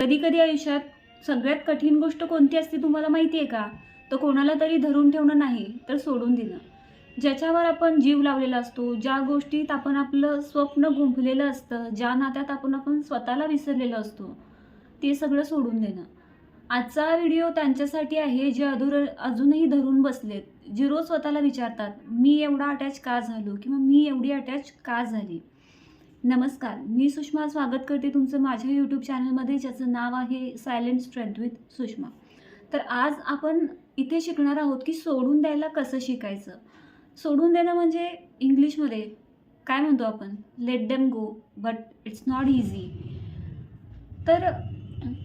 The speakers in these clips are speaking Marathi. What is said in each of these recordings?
कधी कधी आयुष्यात सगळ्यात कठीण गोष्ट कोणती असते तुम्हाला माहिती आहे का? तर कोणाला तरी धरून ठेवणं नाही तर सोडून देणं. ज्याच्यावर आपण जीव लावलेला असतो, ज्या गोष्टीत आपण आपलं स्वप्न गुंफलेलं असतं, ज्या नात्यात आपण स्वतःला विसरलेलो असतो, ते सगळं सोडून देणं. आजचा व्हिडिओ त्यांच्यासाठी आहे जे अजूनही धरून बसलेत, जे रोज स्वतःला विचारतात, मी एवढा अटॅच का झालो किंवा मी एवढी अटॅच का झाली. नमस्कार, मी सुषमा स्वागत करते तुमचं माझ्या यूट्यूब चॅनलमध्ये, ज्याचं नाव आहे सायलेंट स्ट्रेंथ विथ सुषमा. तर आज आपण इथे शिकणार आहोत की सोडून द्यायला कसं शिकायचं. सोडून देणं म्हणजे इंग्लिशमध्ये काय म्हणतो आपण, late them go, but it's not easy. तर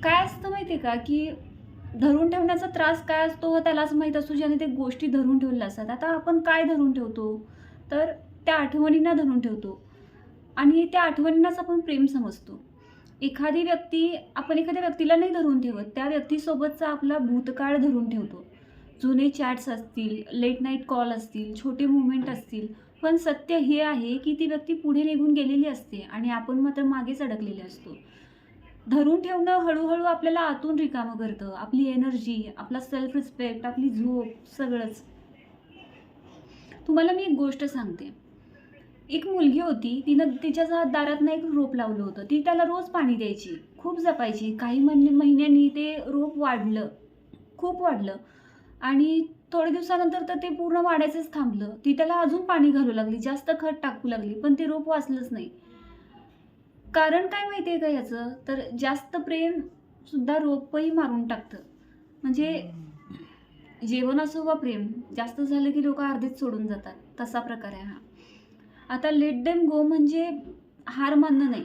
काय असतं माहिती आहे का, की धरून ठेवण्याचा त्रास काय असतो त्यालाच माहीत असतो, ज्याने ते गोष्टी धरून ठेवलेल्या असतात. आता आपण काय धरून ठेवतो, तर त्या आठवणींना धरून ठेवतो आणि त्या आठवणींनाच आपण प्रेम समजतो. आपण एखाद्या व्यक्तीला नाही धरून ठेवत, त्या व्यक्तीसोबतचा आपला भूतकाळ धरून ठेवतो. जुने चॅट्स असतील, लेट नाईट कॉल असतील, छोटे मुवमेंट असतील. पण सत्य हे आहे की ती व्यक्ती पुढे निघून गेलेली असते आणि आपण मात्र मागेच अडकलेले असतो. धरून ठेवणं हळूहळू आपल्याला आतून रिकामं करतं. आपली एनर्जी, आपला सेल्फ रिस्पेक्ट, आपली झोप, सगळंच. तुम्हाला मी एक गोष्ट सांगते. एक मुलगी होती, तिनं तिच्या दारातनं एक रोप लावलं होतं. ती त्याला रोज पाणी द्यायची, खूप जपायची. काही महिन्यांनी ते रोप वाढलं, खूप वाढलं आणि थोड्या दिवसानंतर तर ते पूर्ण वाढायचंच थांबलं. ती त्याला अजून पाणी घालू लागली, जास्त खत टाकू लागली, पण ते रोप वाचलंच नाही. कारण काय माहिती आहे का याचं? तर जास्त प्रेम सुद्धा रोपही मारून टाकतं. म्हणजे जेवण असो वा प्रेम, जास्त झालं की लोक अर्धेच सोडून जातात, तसा प्रकार आहे हा. आता लेट देम गो म्हणजे हार मानणं नाही.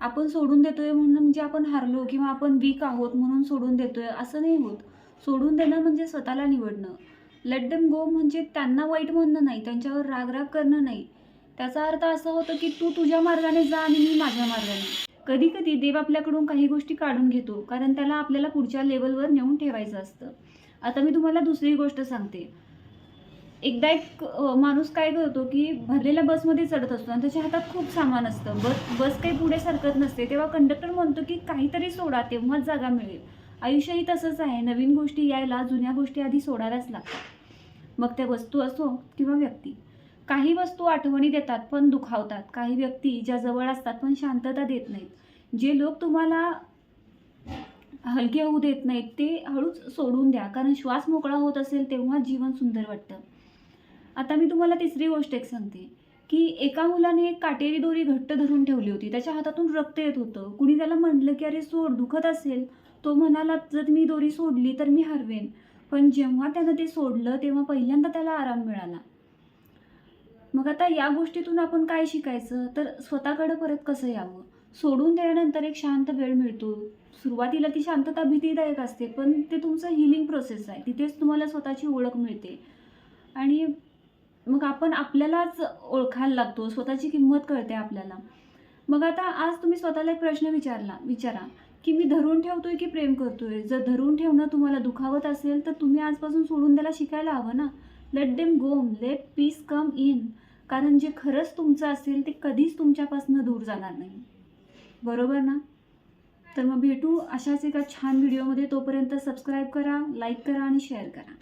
आपण सोडून देतोय म्हणून म्हणजे आपण हारलो किंवा आपण वीक आहोत म्हणून सोडून देतोय असं नाही होत. सोडून देणं म्हणजे स्वतःला निवडणं. लेट देम गो म्हणजे त्यांना वाईट म्हणणं नाही, त्यांच्यावर राग करणं नाही. त्याचा अर्थ असा होतो की तू तुझ्या मार्गाने जा आणि मी माझ्या मार्गाने. कधी कधी देव आपल्याकडून काही गोष्टी काढून घेतो, कारण त्याला आपल्याला पुढच्या लेवलवर नेऊन ठेवायचं असतं. आता मी तुम्हाला दुसरी गोष्ट सांगते. एकदा एक माणूस काय करतो की भरलेल्या बसमध्ये चढत असतो आणि त्याच्या हातात खूप सामान असतं. बस काही पुढे सरकत नसते. तेव्हा कंडक्टर म्हणतो की काहीतरी सोडा, तेव्हाच जागा मिळेल. आयुष्यही तसंच आहे. नवीन गोष्टी यायला जुन्या गोष्टी आधी सोडायलाच लागतात. मग त्या वस्तू असो किंवा व्यक्ती. काही वस्तू आठवणी देतात पण दुखावतात. काही व्यक्ती ज्या जवळ असतात पण शांतता देत नाहीत. जे लोक तुम्हाला हलके होऊ देत नाहीत ते हळूच सोडून द्या, कारण श्वास मोकळा होत असेल तेव्हा जीवन सुंदर वाटतं. आता मी तुम्हाला तिसरी गोष्ट एक सांगते की एका मुलाने एक काटेरी दोरी घट्ट धरून ठेवली होती. त्याच्या हातातून रक्त येत होतं. कुणी त्याला म्हणलं की अरे सोड, दुखत असेल. तो म्हणाला जर मी दोरी सोडली तर मी हरवेन. पण जेव्हा त्यानं ते सोडलं तेव्हा पहिल्यांदा त्याला आराम मिळाला. मग आता या गोष्टीतून आपण काय शिकायचं, तर स्वतःकडे परत कसं यावं. सोडून दिल्यानंतर एक शांत वेळ मिळतो. सुरुवातीला ती शांतता भीतीदायक असते, पण ते तुमचं हिलिंग प्रोसेस आहे. तिथेच तुम्हाला स्वतःची ओळख मिळते आणि मग आपण आपल्यालाच ओळखायला लागतो, स्वतःची किंमत कळते आपल्याला. मग आता आज तुम्ही स्वतःला एक प्रश्न विचारा की मी धरून ठेवतोय की प्रेम करतोय. जर धरून ठेवणं तुम्हाला दुखावत असेल तर तुम्ही आजपासून सोडून द्यायला शिकायला हवं ना. Let them go, let peace come in. कारण जे खरंच तुमचं असेल ते कधीच तुमच्यापासून दूर जाणार नाही. बरोबर ना? तर मग भेटू अशाच एका छान व्हिडिओमध्ये. तोपर्यंत सबस्क्राईब करा, लाईक करा आणि शेअर करा.